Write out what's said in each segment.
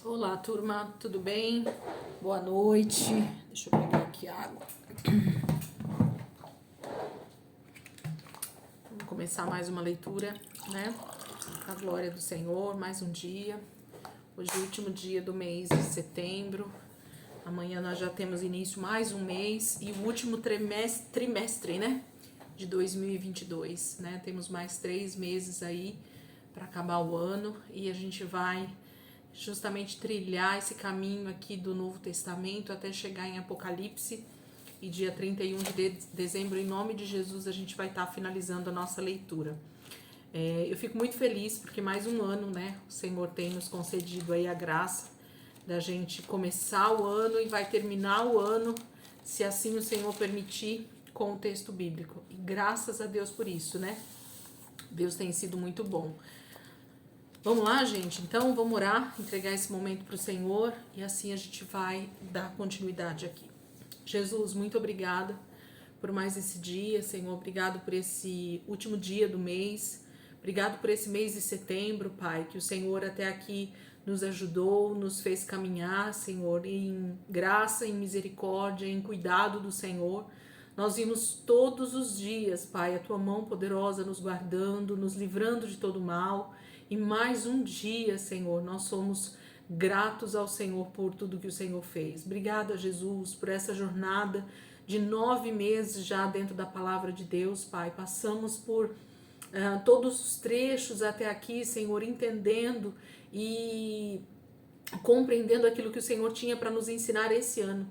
Olá, turma, tudo bem? Boa noite. Deixa eu pegar aqui água. Vamos começar mais uma leitura, né? A glória do Senhor, mais um dia. Hoje é o último dia do mês de setembro. Amanhã nós já temos início mais um mês e o último trimestre, né? De 2022, né? Temos mais 3 meses aí para acabar o ano e a gente vai justamente trilhar esse caminho aqui do Novo Testamento até chegar em Apocalipse, e dia 31 de dezembro, em nome de Jesus, a gente vai estar finalizando a nossa leitura. Eu fico muito feliz porque mais um ano, né, o Senhor tem nos concedido aí a graça da gente começar o ano e vai terminar o ano, se assim o Senhor permitir, com o texto bíblico. E graças a Deus por isso, né? Deus tem sido muito bom. Vamos lá, gente? Então, vamos orar, entregar esse momento para o Senhor e assim a gente vai dar continuidade aqui. Jesus, muito obrigada por mais esse dia, Senhor. Obrigado por esse último dia do mês. Obrigado por esse mês de setembro, Pai, que o Senhor até aqui nos ajudou, nos fez caminhar, Senhor, em graça, em misericórdia, em cuidado do Senhor. Nós vimos todos os dias, Pai, a Tua mão poderosa nos guardando, nos livrando de todo mal. E mais um dia, Senhor, nós somos gratos ao Senhor por tudo que o Senhor fez. Obrigada, Jesus, por essa jornada de 9 meses já dentro da palavra de Deus, Pai. Passamos por todos os trechos até aqui, Senhor, entendendo e compreendendo aquilo que o Senhor tinha para nos ensinar esse ano.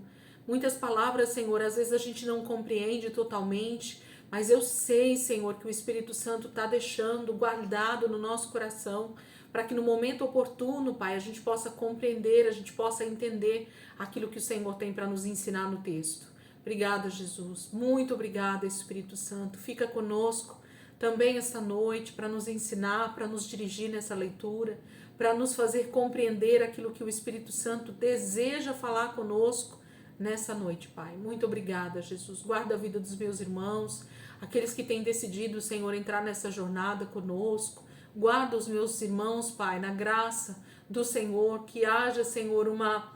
Muitas palavras, Senhor, às vezes a gente não compreende totalmente, mas eu sei, Senhor, que o Espírito Santo está deixando guardado no nosso coração, para que no momento oportuno, Pai, a gente possa compreender, a gente possa entender aquilo que o Senhor tem para nos ensinar no texto. Obrigada, Jesus. Muito obrigada, Espírito Santo. Fica conosco também esta noite para nos ensinar, para nos dirigir nessa leitura, para nos fazer compreender aquilo que o Espírito Santo deseja falar conosco nessa noite, Pai. Muito obrigada, Jesus. Guarda a vida dos meus irmãos, aqueles que têm decidido, Senhor, entrar nessa jornada conosco. Guarda os meus irmãos, Pai, na graça do Senhor, que haja, Senhor, uma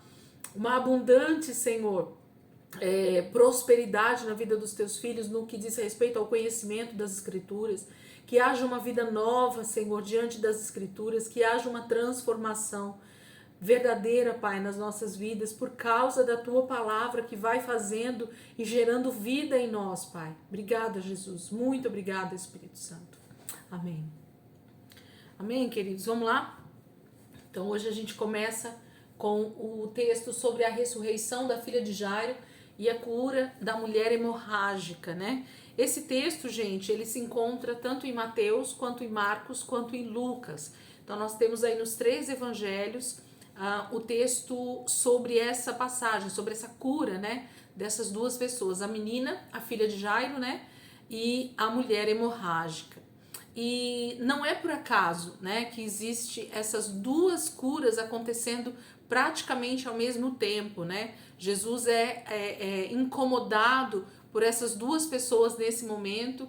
abundante, Senhor, prosperidade na vida dos teus filhos no que diz respeito ao conhecimento das Escrituras, que haja uma vida nova, Senhor, diante das Escrituras, que haja uma transformação verdadeira, Pai, nas nossas vidas, por causa da Tua palavra que vai fazendo e gerando vida em nós, Pai. Obrigada, Jesus. Muito obrigada, Espírito Santo. Amém. Amém, queridos? Vamos lá? Então, hoje a gente começa com o texto sobre a ressurreição da filha de Jairo e a cura da mulher hemorrágica, né? Esse texto, gente, ele se encontra tanto em Mateus, quanto em Marcos, quanto em Lucas. Então, nós temos aí nos 3 evangelhos o texto sobre essa passagem, sobre essa cura, né? Dessas duas pessoas, a menina, a filha de Jairo, né? E a mulher hemorrágica. E não é por acaso, né, que existe essas duas curas acontecendo praticamente ao mesmo tempo, né? Jesus é incomodado por essas duas pessoas nesse momento,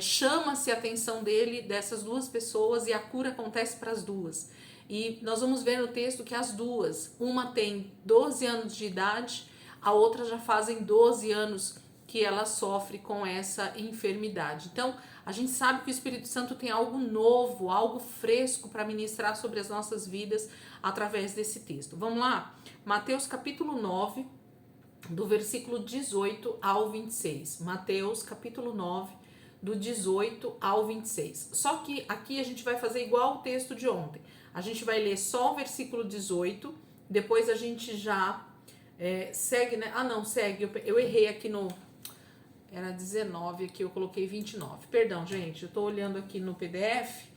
chama-se a atenção dele dessas duas pessoas e a cura acontece para as duas. E nós vamos ver no texto que as duas, uma tem 12 anos de idade, a outra já fazem 12 anos que ela sofre com essa enfermidade. Então, a gente sabe que o Espírito Santo tem algo novo, algo fresco para ministrar sobre as nossas vidas através desse texto. Vamos lá? Mateus capítulo 9, do versículo 18 ao 26. Mateus capítulo 9, do 18 ao 26. Só que aqui a gente vai fazer igual o texto de ontem. A gente vai ler só o versículo 18, depois a gente já segue, né? Ah, não, segue. Eu errei aqui no... Era 19, aqui eu coloquei 29. Perdão, gente, eu tô olhando aqui no PDF.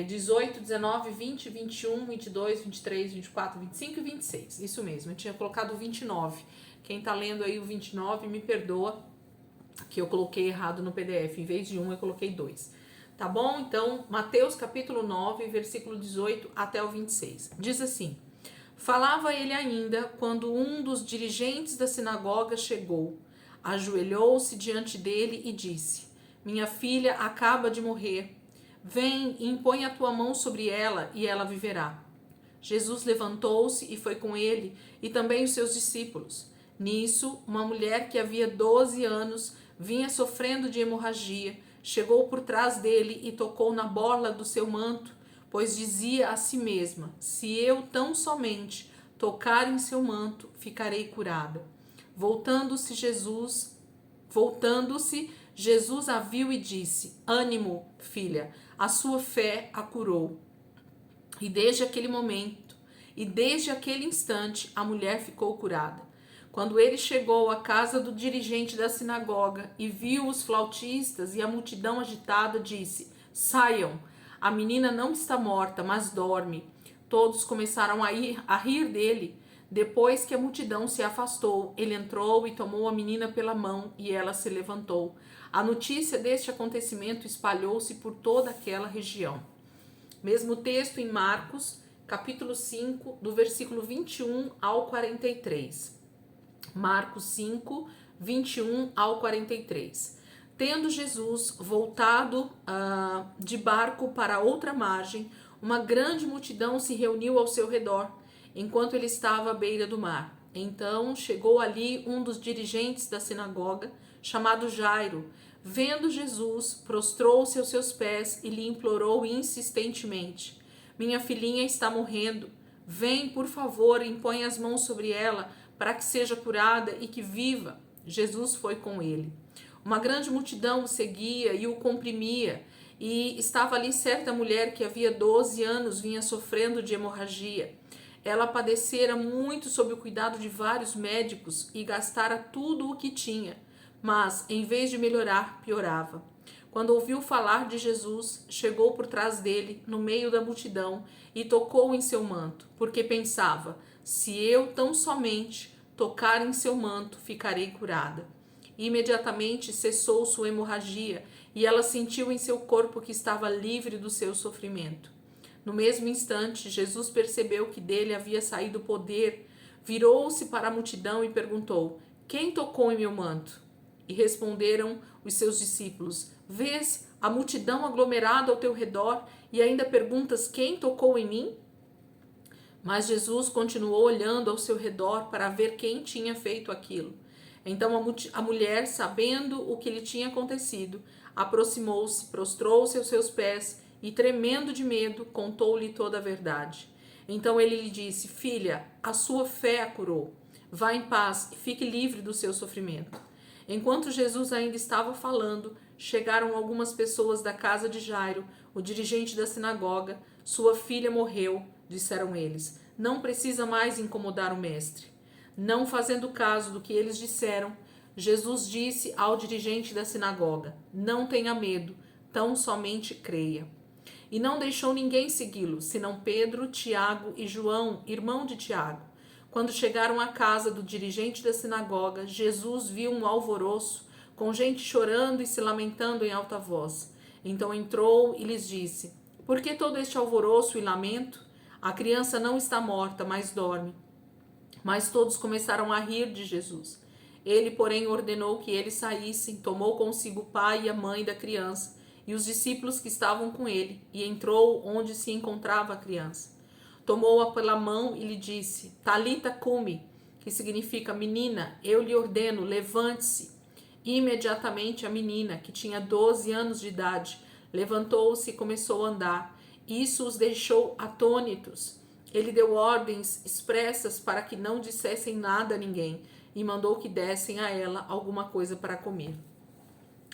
18, 19, 20, 21, 22, 23, 24, 25 e 26. Isso mesmo, eu tinha colocado 29. Quem tá lendo aí o 29, me perdoa, que eu coloquei errado no PDF. Em vez de 1, eu coloquei 2. Tá bom? Então, Mateus capítulo 9, versículo 18 até o 26. Diz assim: falava ele ainda quando um dos dirigentes da sinagoga chegou, ajoelhou-se diante dele e disse: minha filha acaba de morrer. Vem e impõe a tua mão sobre ela e ela viverá. Jesus levantou-se e foi com ele, e também os seus discípulos. Nisso, uma mulher que havia 12 anos vinha sofrendo de hemorragia, chegou por trás dele e tocou na borla do seu manto, pois dizia a si mesma: se eu tão somente tocar em seu manto, ficarei curada. Voltando-se, Jesus a viu e disse: ânimo, filha, a sua fé a curou. E desde aquele instante, a mulher ficou curada. Quando ele chegou à casa do dirigente da sinagoga e viu os flautistas e a multidão agitada, disse: saiam, a menina não está morta, mas dorme. Todos começaram a rir dele. Depois que a multidão se afastou, ele entrou e tomou a menina pela mão e ela se levantou. A notícia deste acontecimento espalhou-se por toda aquela região. Mesmo texto em Marcos, capítulo 5, do versículo 21 ao 43. Marcos 5, 21 ao 43. Tendo Jesus voltado de barco para outra margem, uma grande multidão se reuniu ao seu redor, enquanto ele estava à beira do mar. Então chegou ali um dos dirigentes da sinagoga, chamado Jairo. Vendo Jesus, prostrou-se aos seus pés e lhe implorou insistentemente: minha filhinha está morrendo. Vem, por favor, e impõe as mãos sobre ela, para que seja curada e que viva. Jesus foi com ele. Uma grande multidão o seguia e o comprimia, e estava ali certa mulher que havia 12 anos vinha sofrendo de hemorragia. Ela padecera muito sob o cuidado de vários médicos e gastara tudo o que tinha, mas, em vez de melhorar, piorava. Quando ouviu falar de Jesus, chegou por trás dele, no meio da multidão, e tocou em seu manto, porque pensava: se eu tão somente tocar em seu manto, ficarei curada. Imediatamente cessou sua hemorragia, e ela sentiu em seu corpo que estava livre do seu sofrimento. No mesmo instante, Jesus percebeu que dele havia saído poder, virou-se para a multidão e perguntou: quem tocou em meu manto? E responderam os seus discípulos: vês a multidão aglomerada ao teu redor e ainda perguntas: quem tocou em mim? Mas Jesus continuou olhando ao seu redor para ver quem tinha feito aquilo. Então a mulher, sabendo o que lhe tinha acontecido, aproximou-se, prostrou-se aos seus pés e, tremendo de medo, contou-lhe toda a verdade. Então ele lhe disse: filha, a sua fé a curou. Vá em paz e fique livre do seu sofrimento. Enquanto Jesus ainda estava falando, chegaram algumas pessoas da casa de Jairo, o dirigente da sinagoga. Sua filha morreu, disseram eles. Não precisa mais incomodar o mestre. Não fazendo caso do que eles disseram, Jesus disse ao dirigente da sinagoga: não tenha medo, tão somente creia. E não deixou ninguém segui-lo, senão Pedro, Tiago e João, irmão de Tiago. Quando chegaram à casa do dirigente da sinagoga, Jesus viu um alvoroço, com gente chorando e se lamentando em alta voz. Então entrou e lhes disse: por que todo este alvoroço e lamento? A criança não está morta, mas dorme. Mas todos começaram a rir de Jesus. Ele, porém, ordenou que eles saíssem, tomou consigo o pai e a mãe da criança e os discípulos que estavam com ele, e entrou onde se encontrava a criança. Tomou-a pela mão e lhe disse: Talita cumi, que significa: menina, eu lhe ordeno, levante-se. Imediatamente a menina, que tinha 12 anos de idade, levantou-se e começou a andar. Isso os deixou atônitos. Ele deu ordens expressas para que não dissessem nada a ninguém e mandou que dessem a ela alguma coisa para comer.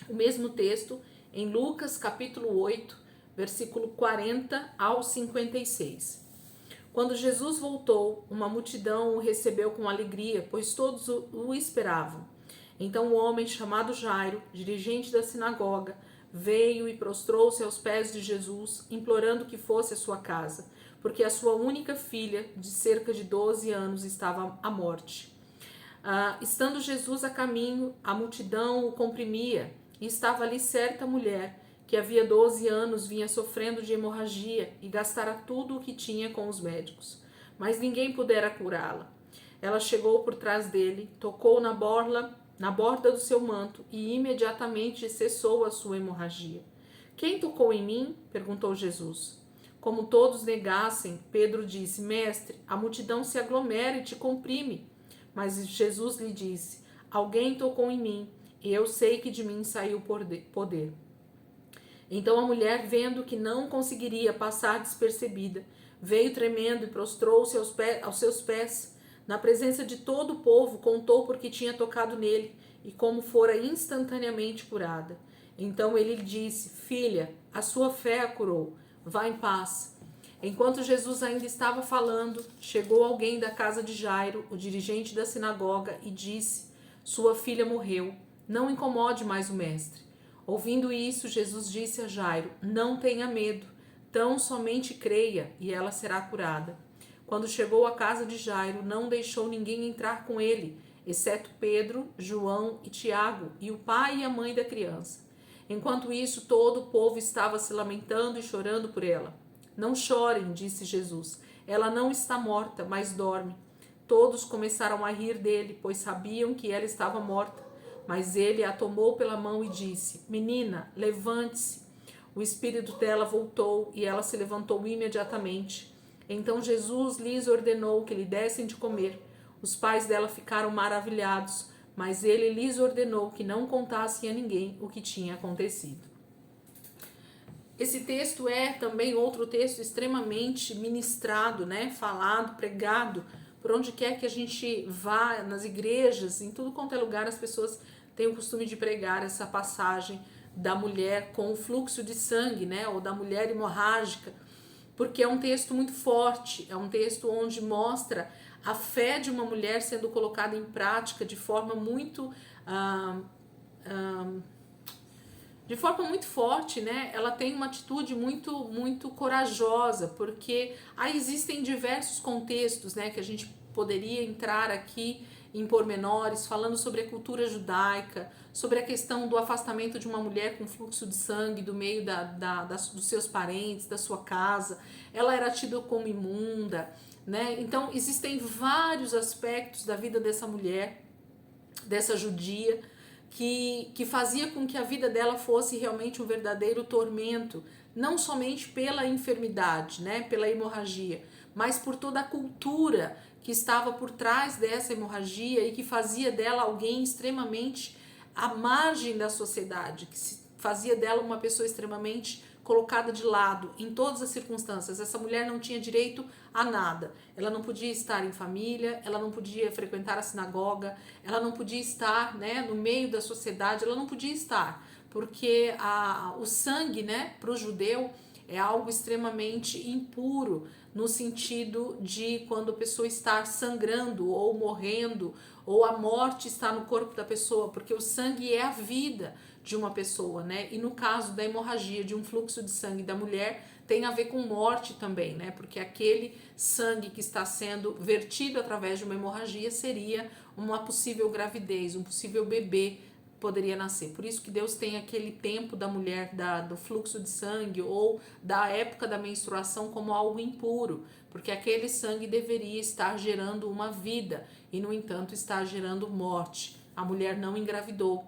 O mesmo texto em Lucas capítulo 8, versículo 40 ao 56. Quando Jesus voltou, uma multidão o recebeu com alegria, pois todos o esperavam. Então o homem chamado Jairo, dirigente da sinagoga, veio e prostrou-se aos pés de Jesus, implorando que fosse à sua casa, porque a sua única filha, de cerca de 12 anos, estava à morte. Estando Jesus a caminho, a multidão o comprimia, e estava ali certa mulher, que havia 12 anos vinha sofrendo de hemorragia e gastara tudo o que tinha com os médicos, mas ninguém pudera curá-la. Ela chegou por trás dele, tocou na borda do seu manto e imediatamente cessou a sua hemorragia. Quem tocou em mim? Perguntou Jesus. Como todos negassem, Pedro disse: Mestre, a multidão se aglomera e te comprime. Mas Jesus lhe disse: Alguém tocou em mim, e eu sei que de mim saiu poder. Então a mulher, vendo que não conseguiria passar despercebida, veio tremendo e prostrou-se aos seus pés. Na presença de todo o povo, contou porque tinha tocado nele e como fora instantaneamente curada. Então ele lhe disse: Filha, a sua fé a curou. Vá em paz. Enquanto Jesus ainda estava falando, chegou alguém da casa de Jairo, o dirigente da sinagoga, e disse: Sua filha morreu. Não incomode mais o mestre. Ouvindo isso, Jesus disse a Jairo: Não tenha medo, tão somente creia e ela será curada. Quando chegou à casa de Jairo, não deixou ninguém entrar com ele, exceto Pedro, João e Tiago, e o pai e a mãe da criança. Enquanto isso, todo o povo estava se lamentando e chorando por ela. Não chorem, disse Jesus. Ela não está morta, mas dorme. Todos começaram a rir dele, pois sabiam que ela estava morta. Mas ele a tomou pela mão e disse: Menina, levante-se. O espírito dela voltou e ela se levantou imediatamente. Então Jesus lhes ordenou que lhe dessem de comer. Os pais dela ficaram maravilhados, mas ele lhes ordenou que não contassem a ninguém o que tinha acontecido. Esse texto é também outro texto extremamente ministrado, né? Falado, pregado, por onde quer que a gente vá, nas igrejas, em tudo quanto é lugar, as pessoas têm o costume de pregar essa passagem da mulher com o fluxo de sangue, né? Ou da mulher hemorrágica, porque é um texto muito forte, é um texto onde mostra a fé de uma mulher sendo colocada em prática de forma muito forte, né? Ela tem uma atitude muito corajosa, porque aí existem diversos contextos, né, que a gente poderia entrar aqui em pormenores, falando sobre a cultura judaica, sobre a questão do afastamento de uma mulher com fluxo de sangue do meio dos seus parentes, da sua casa. Ela era tida como imunda, né? Então existem vários aspectos da vida dessa mulher, dessa judia, que fazia com que a vida dela fosse realmente um verdadeiro tormento, não somente pela enfermidade, né, pela hemorragia, mas por toda a cultura que estava por trás dessa hemorragia e que fazia dela alguém extremamente à margem da sociedade, que fazia dela uma pessoa extremamente colocada de lado em todas as circunstâncias. Essa mulher não tinha direito a nada. Ela não podia estar em família, ela não podia frequentar a sinagoga, ela não podia estar, né, no meio da sociedade, ela não podia estar, porque o sangue, né, para o judeu é algo extremamente impuro, no sentido de quando a pessoa está sangrando ou morrendo, ou a morte está no corpo da pessoa, porque o sangue é a vida de uma pessoa, né? E no caso da hemorragia, de um fluxo de sangue da mulher, tem a ver com morte também, né? Porque aquele sangue que está sendo vertido através de uma hemorragia seria uma possível gravidez, um possível bebê poderia nascer. Por isso que Deus tem aquele tempo da mulher, do fluxo de sangue ou da época da menstruação como algo impuro, porque aquele sangue deveria estar gerando uma vida e, no entanto, está gerando morte. A mulher não engravidou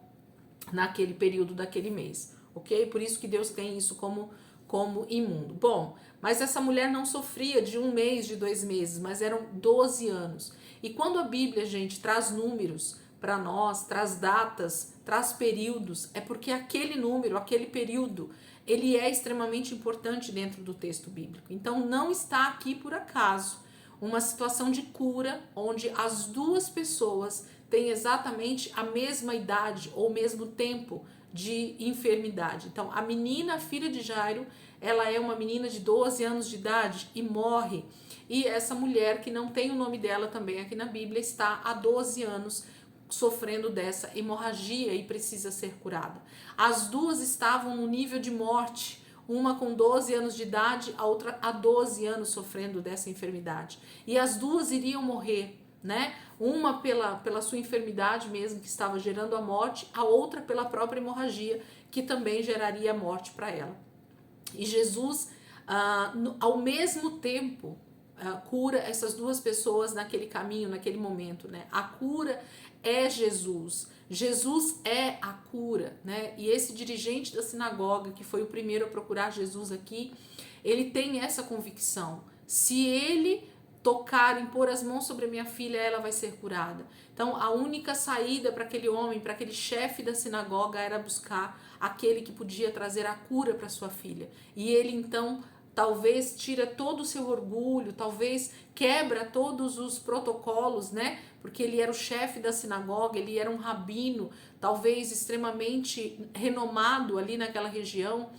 naquele período daquele mês, ok? Por isso que Deus tem isso como imundo. Bom, mas essa mulher não sofria de 1 mês, de 2 meses, mas eram 12 anos. E quando a Bíblia, gente, traz números para nós, traz datas, traz períodos, é porque aquele número, aquele período, ele é extremamente importante dentro do texto bíblico. Então não está aqui por acaso uma situação de cura onde as duas pessoas têm exatamente a mesma idade ou o mesmo tempo de enfermidade. Então a menina, a filha de Jairo, ela é uma menina de 12 anos de idade e morre. E essa mulher, que não tem o nome dela também aqui na Bíblia, está há 12 anos sofrendo dessa hemorragia e precisa ser curada. As duas estavam no nível de morte, uma com 12 anos de idade, a outra há 12 anos sofrendo dessa enfermidade. E as duas iriam morrer, né? Uma pela sua enfermidade mesmo, que estava gerando a morte, a outra pela própria hemorragia, que também geraria a morte para ela. E Jesus, ao mesmo tempo, cura essas duas pessoas naquele caminho, naquele momento, né? A cura é Jesus. Jesus é a cura, né? E esse dirigente da sinagoga, que foi o primeiro a procurar Jesus aqui, ele tem essa convicção. Se ele tocar, impor as mãos sobre a minha filha, ela vai ser curada. Então, a única saída para aquele homem, para aquele chefe da sinagoga, era buscar aquele que podia trazer a cura para sua filha. E ele, então, talvez tira todo o seu orgulho, talvez quebra todos os protocolos, né? Porque ele era o chefe da sinagoga, ele era um rabino, talvez extremamente renomado ali naquela região.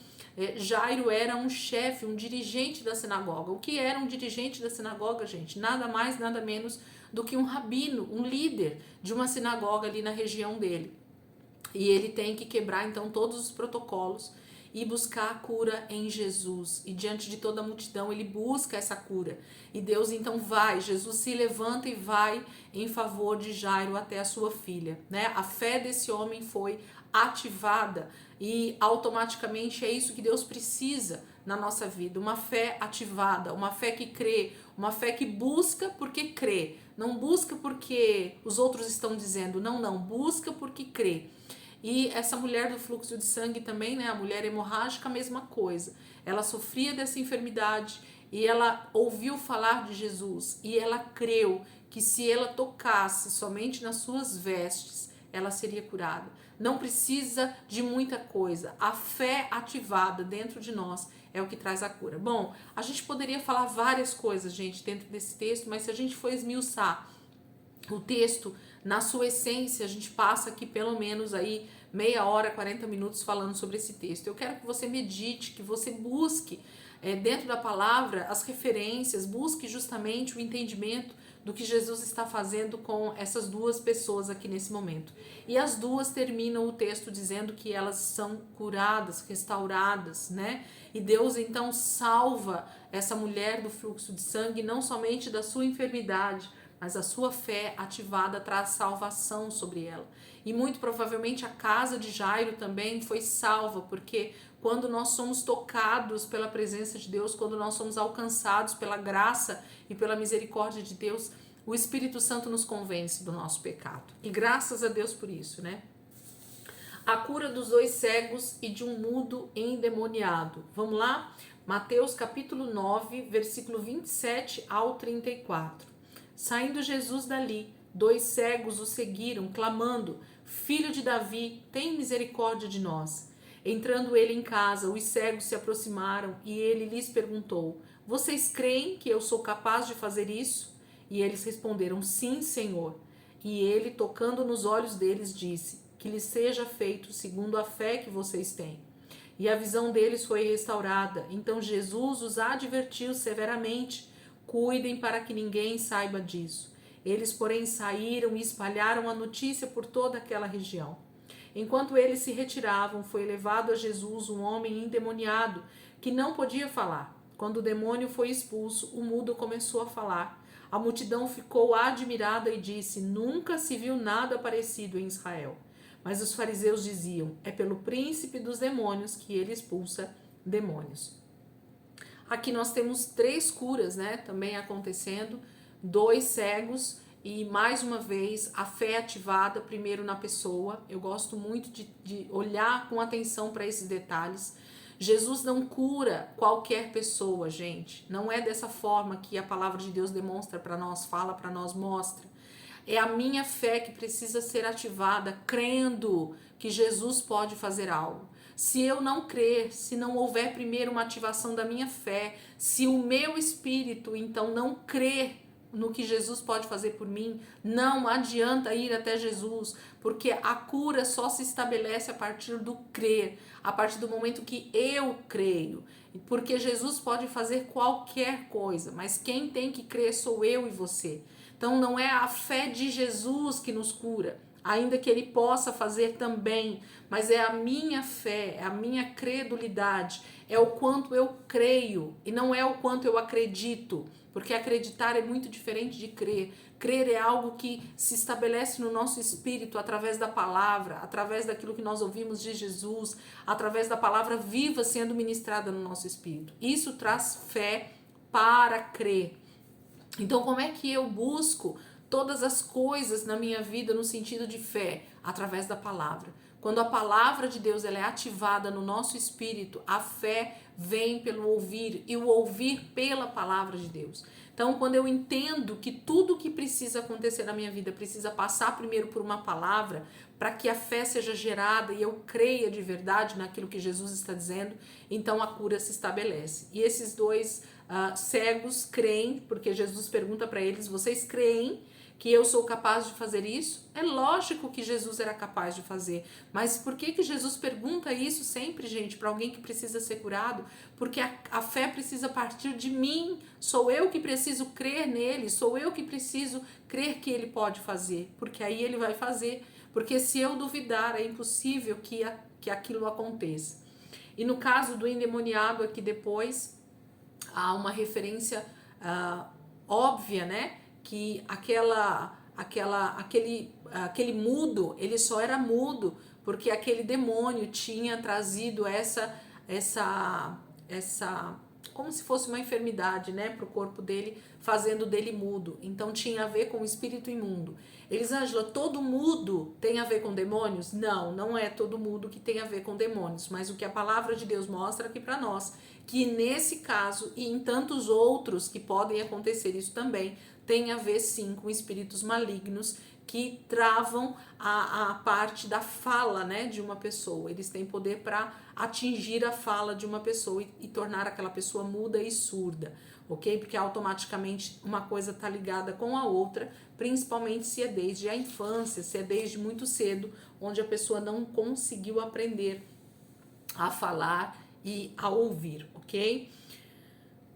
Jairo era um chefe, um dirigente da sinagoga. O que era um dirigente da sinagoga, gente? Nada mais, nada menos do que um rabino, um líder de uma sinagoga ali na região dele. E ele tem que quebrar então todos os protocolos e buscar a cura em Jesus. E diante de toda a multidão ele busca essa cura. E Deus então vai, Jesus se levanta e vai em favor de Jairo até a sua filha, né? A fé desse homem foi ativada e automaticamente é isso que Deus precisa na nossa vida, uma fé ativada, uma fé que crê, uma fé que busca porque crê, não busca porque os outros estão dizendo, não, busca porque crê. E essa mulher do fluxo de sangue também, né, a mulher hemorrágica, a mesma coisa, ela sofria dessa enfermidade e ela ouviu falar de Jesus e ela creu que se ela tocasse somente nas suas vestes, ela seria curada. Não precisa de muita coisa. A fé ativada dentro de nós é o que traz a cura. Bom, a gente poderia falar várias coisas, gente, dentro desse texto, mas se a gente for esmiuçar o texto na sua essência, a gente passa aqui pelo menos aí meia hora, 40 minutos falando sobre esse texto. Eu quero que você medite, que você busque dentro da palavra as referências, busque justamente o entendimento do que Jesus está fazendo com essas duas pessoas aqui nesse momento. E as duas terminam o texto dizendo que elas são curadas, restauradas, né? E Deus então salva essa mulher do fluxo de sangue, não somente da sua enfermidade, mas a sua fé ativada traz salvação sobre ela. E muito provavelmente a casa de Jairo também foi salva, porque quando nós somos tocados pela presença de Deus, quando nós somos alcançados pela graça e pela misericórdia de Deus, o Espírito Santo nos convence do nosso pecado. E graças a Deus por isso, né? A cura dos 2 cegos e de um mudo endemoniado. Vamos lá? Mateus capítulo 9, versículo 27 ao 34. Saindo Jesus dali, 2 cegos o seguiram, clamando, Filho de Davi, tem misericórdia de nós. Entrando ele em casa, os cegos se aproximaram e ele lhes perguntou, vocês creem que eu sou capaz de fazer isso? E eles responderam, sim, Senhor. E ele, tocando nos olhos deles, disse, que lhes seja feito segundo a fé que vocês têm. E a visão deles foi restaurada. Então Jesus os advertiu severamente, cuidem para que ninguém saiba disso. Eles, porém, saíram e espalharam a notícia por toda aquela região. Enquanto eles se retiravam, foi levado a Jesus um homem endemoniado, que não podia falar. Quando o demônio foi expulso, o mudo começou a falar. A multidão ficou admirada e disse, nunca se viu nada parecido em Israel. Mas os fariseus diziam, é pelo príncipe dos demônios que ele expulsa demônios. Aqui nós temos 3 curas, né, também acontecendo, 2 cegos e mais uma vez a fé ativada primeiro na pessoa. Eu gosto muito de olhar com atenção para esses detalhes. Jesus não cura qualquer pessoa, gente. Não é dessa forma que a palavra de Deus demonstra para nós, fala para nós, mostra. É a minha fé que precisa ser ativada, crendo que Jesus pode fazer algo. Se eu não crer, se não houver primeiro uma ativação da minha fé, se o meu espírito então não crer no que Jesus pode fazer por mim, não adianta ir até Jesus, porque a cura só se estabelece a partir do crer, a partir do momento que eu creio, porque Jesus pode fazer qualquer coisa, mas quem tem que crer sou eu e você. Então não é a fé de Jesus que nos cura, ainda que ele possa fazer também, mas é a minha fé, é a minha credulidade, é o quanto eu creio e não é o quanto eu acredito, porque acreditar é muito diferente de crer. Crer é algo que se estabelece no nosso espírito através da palavra, através daquilo que nós ouvimos de Jesus, através da palavra viva sendo ministrada no nosso espírito. Isso traz fé para crer. Então, como é que eu busco todas as coisas na minha vida no sentido de fé? Através da palavra. Quando a palavra de Deus ela é ativada no nosso espírito, a fé vem pelo ouvir e o ouvir pela palavra de Deus. Então, quando eu entendo que tudo que precisa acontecer na minha vida precisa passar primeiro por uma palavra, para que a fé seja gerada e eu creia de verdade naquilo que Jesus está dizendo, então a cura se estabelece. E esses dois cegos creem, porque Jesus pergunta para eles: vocês creem que eu sou capaz de fazer isso? É lógico que Jesus era capaz de fazer, mas por que Jesus pergunta isso sempre, gente, para alguém que precisa ser curado? Porque a fé precisa partir de mim, sou eu que preciso crer nele, sou eu que preciso crer que ele pode fazer, porque aí ele vai fazer, porque se eu duvidar é impossível que aquilo aconteça. E no caso do endemoniado aqui depois, há uma referência óbvia, né? Que aquele mudo, ele só era mudo porque aquele demônio tinha trazido essa como se fosse uma enfermidade, né, para o corpo dele, fazendo dele mudo. Então tinha a ver com o espírito imundo. Elisângela, todo mudo tem a ver com demônios? Não, não é todo mudo que tem a ver com demônios, mas o que a palavra de Deus mostra aqui para nós, que nesse caso e em tantos outros que podem acontecer isso também, tem a ver sim com espíritos malignos que travam a parte da fala, né, de uma pessoa. Eles têm poder para atingir a fala de uma pessoa e tornar aquela pessoa muda e surda, ok? Porque automaticamente uma coisa está ligada com a outra, principalmente se é desde a infância, se é desde muito cedo, onde a pessoa não conseguiu aprender a falar e a ouvir, ok?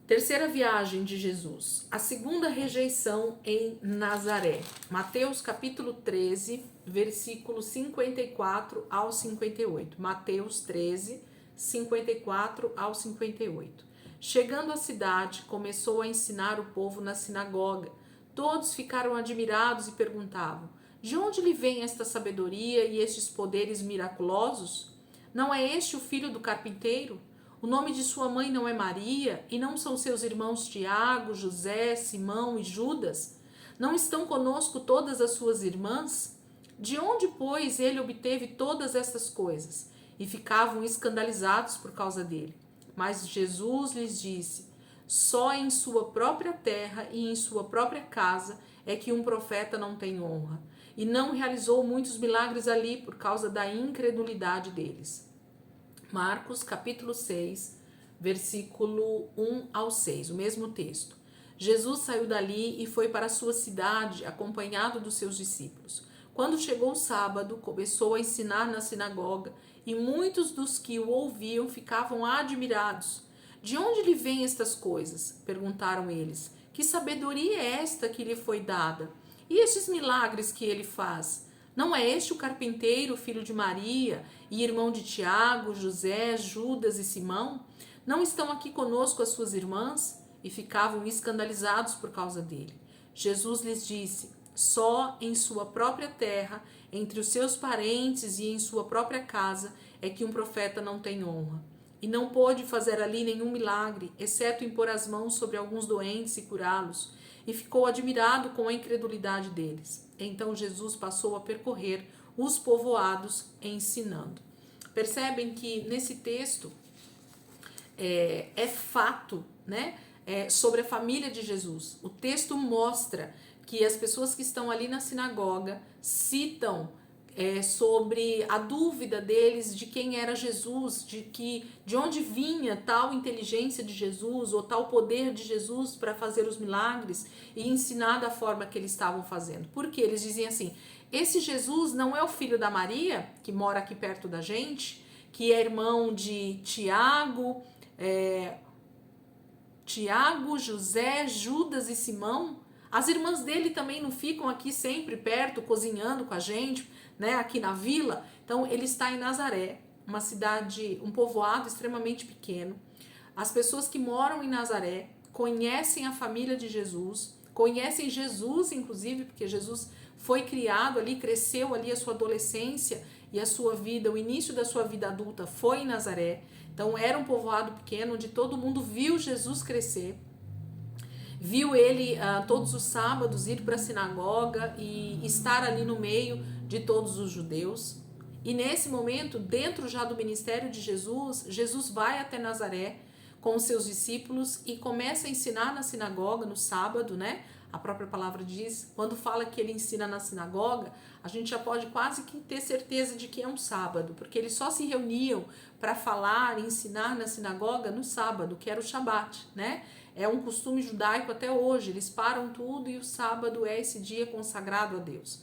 Terceira viagem de Jesus, a segunda rejeição em Nazaré. Mateus capítulo 13, versículo 54 ao 58. Mateus 13, 54 ao 58. Chegando à cidade, começou a ensinar o povo na sinagoga. Todos ficaram admirados e perguntavam: de onde lhe vem esta sabedoria e estes poderes miraculosos? Não é este o filho do carpinteiro? O nome de sua mãe não é Maria, e não são seus irmãos Tiago, José, Simão e Judas? Não estão conosco todas as suas irmãs? De onde, pois, ele obteve todas essas coisas? E ficavam escandalizados por causa dele. Mas Jesus lhes disse: só em sua própria terra e em sua própria casa é que um profeta não tem honra. E não realizou muitos milagres ali por causa da incredulidade deles. Marcos capítulo 6, versículo 1 ao 6, o mesmo texto. Jesus saiu dali e foi para a sua cidade, acompanhado dos seus discípulos. Quando chegou o sábado, começou a ensinar na sinagoga, e muitos dos que o ouviam ficavam admirados. De onde lhe vêm estas coisas? Perguntaram eles. Que sabedoria é esta que lhe foi dada? E estes milagres que ele faz? Não é este o carpinteiro, filho de Maria, e irmão de Tiago, José, Judas e Simão? Não estão aqui conosco as suas irmãs? E ficavam escandalizados por causa dele. Jesus lhes disse: só em sua própria terra, entre os seus parentes e em sua própria casa, é que um profeta não tem honra. E não pôde fazer ali nenhum milagre, exceto impor as mãos sobre alguns doentes e curá-los. E ficou admirado com a incredulidade deles. Então Jesus passou a percorrer os povoados ensinando. Percebem que nesse texto é fato, né? Sobre a família de Jesus. O texto mostra que as pessoas que estão ali na sinagoga citam sobre a dúvida deles de quem era Jesus, de onde vinha tal inteligência de Jesus ou tal poder de Jesus para fazer os milagres e ensinar da forma que eles estavam fazendo. Porque eles diziam assim: esse Jesus não é o filho da Maria, que mora aqui perto da gente, que é irmão de Tiago, José, Judas e Simão? As irmãs dele também não ficam aqui sempre perto, cozinhando com a gente, né, aqui na vila? Então, ele está em Nazaré, uma cidade, um povoado extremamente pequeno. As pessoas que moram em Nazaré conhecem a família de Jesus, conhecem Jesus, inclusive, porque Jesus foi criado ali, cresceu ali a sua adolescência e a sua vida, o início da sua vida adulta foi em Nazaré. Então, era um povoado pequeno onde todo mundo viu Jesus crescer. Viu ele todos os sábados ir para a sinagoga e estar ali no meio de todos os judeus. E nesse momento, dentro já do ministério de Jesus, Jesus vai até Nazaré com os seus discípulos e começa a ensinar na sinagoga no sábado, né? A própria palavra diz, quando fala que ele ensina na sinagoga, a gente já pode quase que ter certeza de que é um sábado, porque eles só se reuniam para falar e ensinar na sinagoga no sábado, que era o Shabat, né? É um costume judaico até hoje, eles param tudo e o sábado é esse dia consagrado a Deus.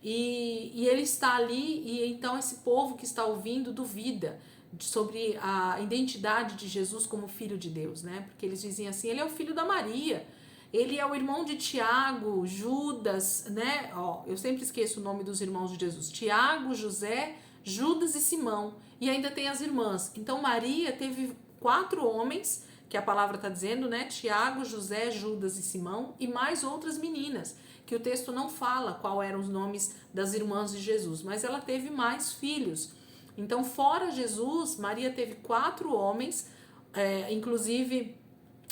E ele está ali e então esse povo que está ouvindo duvida sobre a identidade de Jesus como filho de Deus, né? Porque eles diziam assim, ele é o filho da Maria, ele é o irmão de Tiago, Judas, né? Ó, eu sempre esqueço o nome dos irmãos de Jesus, Tiago, José, Judas e Simão, e ainda tem as irmãs. Então Maria teve 4 homens, que a palavra está dizendo, né? Tiago, José, Judas e Simão, e mais outras meninas, que o texto não fala qual eram os nomes das irmãs de Jesus, mas ela teve mais filhos. Então, fora Jesus, Maria teve 4 homens, inclusive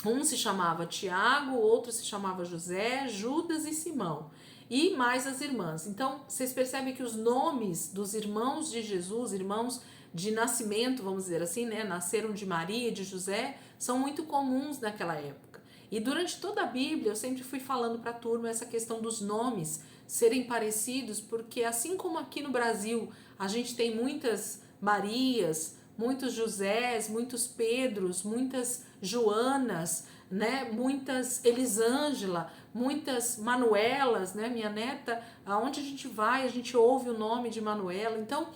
um se chamava Tiago, outro se chamava José, Judas e Simão, e mais as irmãs. Então, vocês percebem que os nomes dos irmãos de Jesus, irmãos de nascimento, vamos dizer assim, né, nasceram de Maria e de José, são muito comuns naquela época. E durante toda a Bíblia eu sempre fui falando para a turma essa questão dos nomes serem parecidos, porque assim como aqui no Brasil a gente tem muitas Marias, muitos Josés, muitos Pedros, muitas Joanas, né, muitas Elisângela, muitas Manuelas, né, minha neta, aonde a gente vai, a gente ouve o nome de Manuela. Então,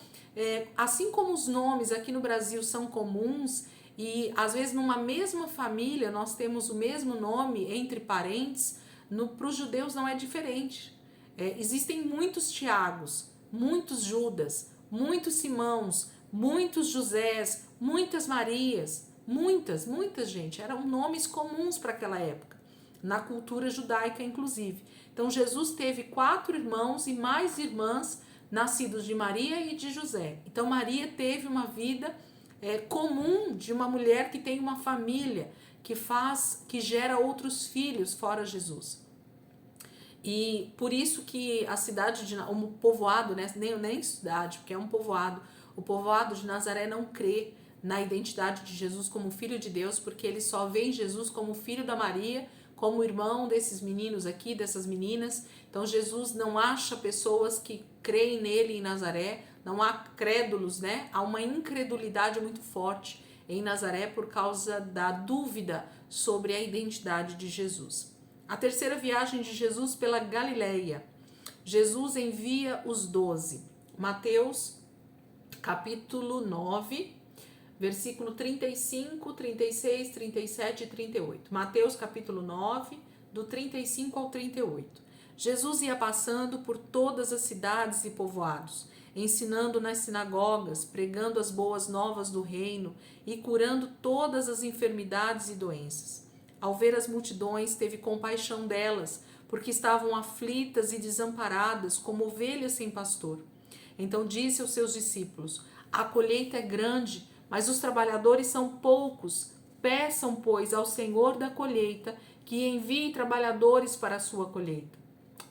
assim como os nomes aqui no Brasil são comuns, e às vezes numa mesma família nós temos o mesmo nome entre parentes, para os judeus não é diferente. Existem muitos Tiagos, muitos Judas, muitos Simãos, muitos Josés, muitas Marias, muitas gente, eram nomes comuns para aquela época, na cultura judaica inclusive. Então Jesus teve 4 irmãos e mais irmãs nascidos de Maria e de José. Então Maria teve uma vida comum de uma mulher que tem uma família, que gera outros filhos fora Jesus. E por isso que a cidade o povoado, né, nem cidade, porque é um povoado, o povoado de Nazaré não crê na identidade de Jesus como filho de Deus, porque eles só veem Jesus como filho da Maria, como irmão desses meninos aqui, dessas meninas. Então Jesus não acha pessoas que creem nele em Nazaré, não há crédulos, né? Há uma incredulidade muito forte em Nazaré por causa da dúvida sobre a identidade de Jesus. A terceira viagem de Jesus pela Galileia. Jesus envia os 12. Mateus, capítulo 9, versículo 35, 36, 37 e 38. Mateus, capítulo 9, do 35 ao 38. Jesus ia passando por todas as cidades e povoados, ensinando nas sinagogas, pregando as boas novas do reino e curando todas as enfermidades e doenças. Ao ver as multidões, teve compaixão delas, porque estavam aflitas e desamparadas, como ovelhas sem pastor. Então disse aos seus discípulos: a colheita é grande, mas os trabalhadores são poucos. Peçam, pois, ao Senhor da colheita que envie trabalhadores para a sua colheita.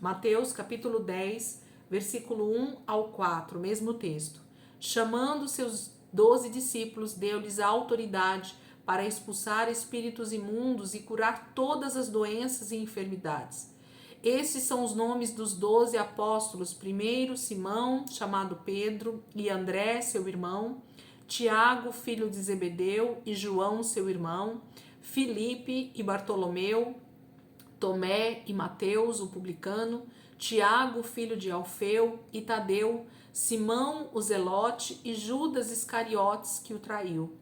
Mateus, capítulo 10, versículo 1 ao 4, mesmo texto. Chamando seus 12 discípulos, deu-lhes a autoridade para expulsar espíritos imundos e curar todas as doenças e enfermidades. Esses são os nomes dos 12 apóstolos. Primeiro, Simão, chamado Pedro, e André, seu irmão, Tiago, filho de Zebedeu, e João, seu irmão, Filipe e Bartolomeu, Tomé e Mateus, o publicano, Tiago, filho de Alfeu, e Tadeu, Simão, o zelote, e Judas Iscariotes, que o traiu.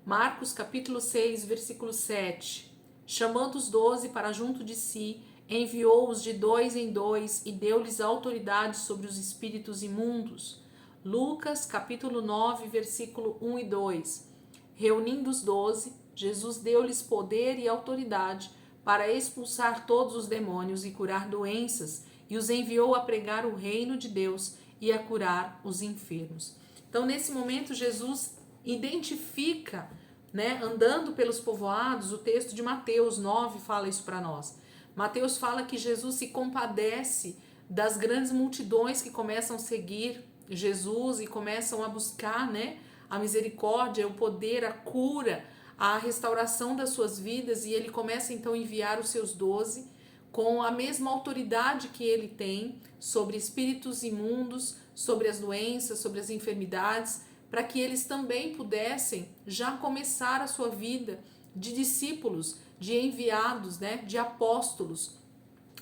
Marcos, capítulo 6, versículo 7. Chamando os 12 para junto de si, enviou-os de 2 em 2 e deu-lhes autoridade sobre os espíritos imundos. Lucas, capítulo 9, versículo 1 e 2. Reunindo os 12, Jesus deu-lhes poder e autoridade para expulsar todos os demônios e curar doenças, e os enviou a pregar o reino de Deus e a curar os enfermos. Então, nesse momento, Jesus identifica, né, andando pelos povoados, o texto de Mateus 9 fala isso para nós. Mateus fala que Jesus se compadece das grandes multidões que começam a seguir Jesus e começam a buscar, né, a misericórdia, o poder, a cura, a restauração das suas vidas, e ele começa então a enviar os seus 12 com a mesma autoridade que ele tem sobre espíritos imundos, sobre as doenças, sobre as enfermidades, para que eles também pudessem já começar a sua vida de discípulos, de enviados, né, de apóstolos.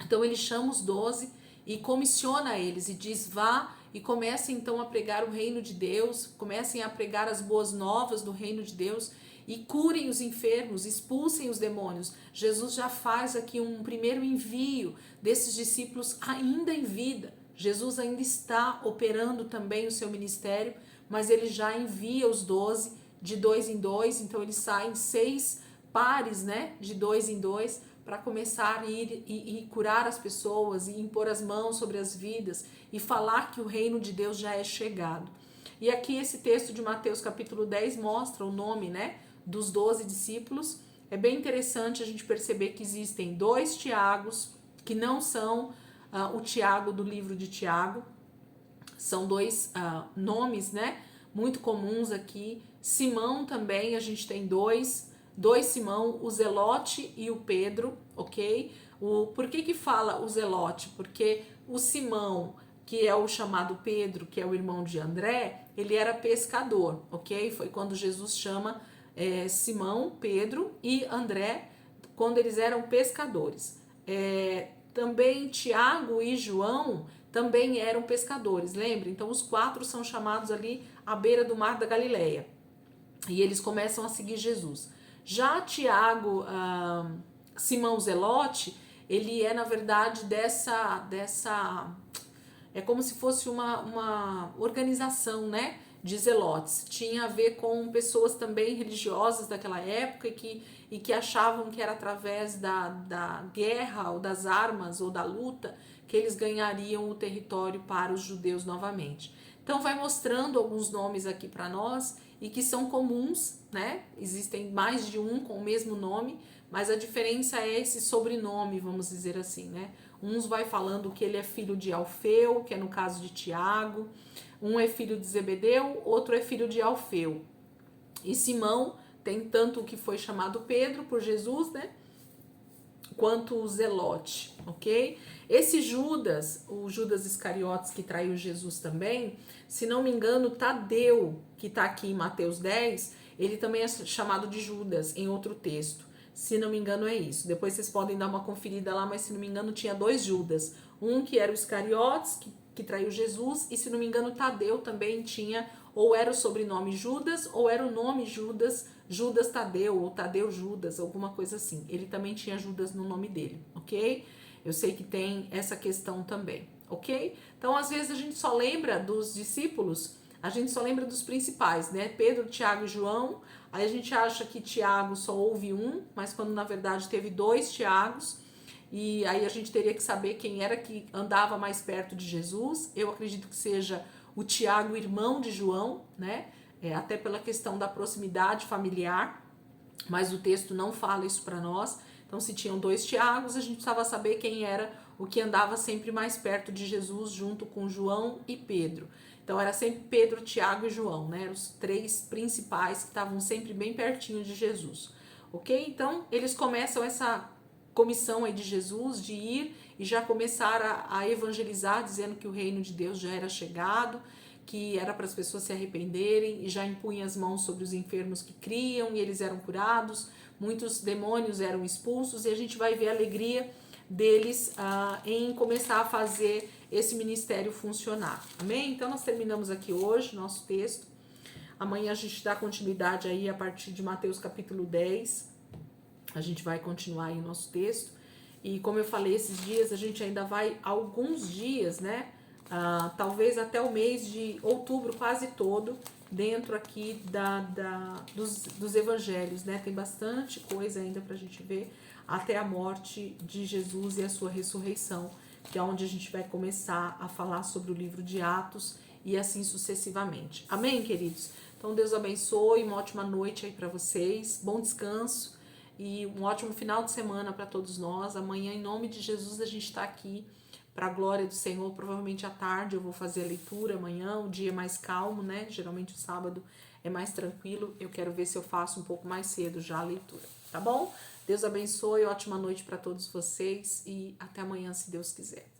Então ele chama os 12 e comissiona eles e diz: vá e comecem então a pregar o reino de Deus, comecem a pregar as boas novas do reino de Deus e curem os enfermos, expulsem os demônios. Jesus já faz aqui um primeiro envio desses discípulos ainda em vida. Jesus ainda está operando também o seu ministério, mas ele já envia os 12 de 2 em 2, então eles saem 6 pares, né, de 2 em 2, para começar a ir e curar as pessoas e impor as mãos sobre as vidas e falar que o reino de Deus já é chegado. E aqui esse texto de Mateus capítulo 10 mostra o nome, né, dos 12 discípulos. É bem interessante a gente perceber que existem 2 Tiagos, que não são o Tiago do livro de Tiago, são 2 nomes, né, muito comuns aqui. Simão também, a gente tem dois Simão, o Zelote e o Pedro, ok? Por que fala o Zelote? Porque o Simão, que é o chamado Pedro, que é o irmão de André, ele era pescador, ok? Foi quando Jesus chama Simão, Pedro e André, quando eles eram pescadores. Também Tiago e João também eram pescadores, lembra? Então os 4 são chamados ali à beira do mar da Galileia e eles começam a seguir Jesus. Já Tiago, Simão Zelote, ele é na verdade é como se fosse uma organização, né, de zelotes. Tinha a ver com pessoas também religiosas daquela época e que achavam que era através da guerra ou das armas ou da luta que eles ganhariam o território para os judeus novamente. Então vai mostrando alguns nomes aqui para nós e que são comuns, né? Existem mais de um com o mesmo nome, mas a diferença é esse sobrenome, vamos dizer assim, né? Uns vai falando que ele é filho de Alfeu, que é no caso de Tiago, um é filho de Zebedeu, outro é filho de Alfeu. E Simão tem tanto o que foi chamado Pedro por Jesus, né? Quanto o Zelote, ok? Esse Judas, o Judas Iscariotes que traiu Jesus também, se não me engano, Tadeu, que está aqui em Mateus 10, ele também é chamado de Judas em outro texto. Se não me engano é isso. Depois vocês podem dar uma conferida lá, mas se não me engano tinha 2 Judas. Um que era o Iscariotes, que traiu Jesus, e se não me engano Tadeu também tinha, ou era o sobrenome Judas, ou era o nome Judas, Judas Tadeu, ou Tadeu Judas, alguma coisa assim. Ele também tinha Judas no nome dele, ok? Eu sei que tem essa questão também, ok? Então, às vezes a gente só lembra dos discípulos, a gente só lembra dos principais, né? Pedro, Tiago e João. Aí a gente acha que Tiago só houve um, mas quando na verdade teve 2 Tiagos. E aí a gente teria que saber quem era que andava mais perto de Jesus. Eu acredito que seja o Tiago, irmão de João, né? Até pela questão da proximidade familiar, mas o texto não fala isso para nós. Então, se tinham 2 Tiagos, a gente precisava saber quem era o que andava sempre mais perto de Jesus, junto com João e Pedro. Então, era sempre Pedro, Tiago e João, né? Eram os 3 principais que estavam sempre bem pertinho de Jesus, ok? Então, eles começam essa comissão aí de Jesus de ir e já começar a evangelizar, dizendo que o reino de Deus já era chegado, que era para as pessoas se arrependerem, e já impunha as mãos sobre os enfermos que criam e eles eram curados, muitos demônios eram expulsos, e a gente vai ver a alegria deles em começar a fazer esse ministério funcionar, amém? Então nós terminamos aqui hoje nosso texto. Amanhã a gente dá continuidade aí a partir de Mateus capítulo 10, a gente vai continuar aí o nosso texto, e como eu falei, esses dias a gente ainda vai alguns dias, né? Talvez até o mês de outubro quase todo, dentro aqui dos evangelhos, né? Tem bastante coisa ainda pra gente ver, até a morte de Jesus e a sua ressurreição, que é onde a gente vai começar a falar sobre o livro de Atos e assim sucessivamente. Amém, queridos? Então Deus abençoe, uma ótima noite aí pra vocês, bom descanso e um ótimo final de semana para todos nós. Amanhã, em nome de Jesus, a gente tá aqui para a glória do Senhor. Provavelmente à tarde eu vou fazer a leitura, amanhã o dia é mais calmo, né? Geralmente o sábado é mais tranquilo. Eu quero ver se eu faço um pouco mais cedo já a leitura, tá bom? Deus abençoe, ótima noite para todos vocês e até amanhã, se Deus quiser.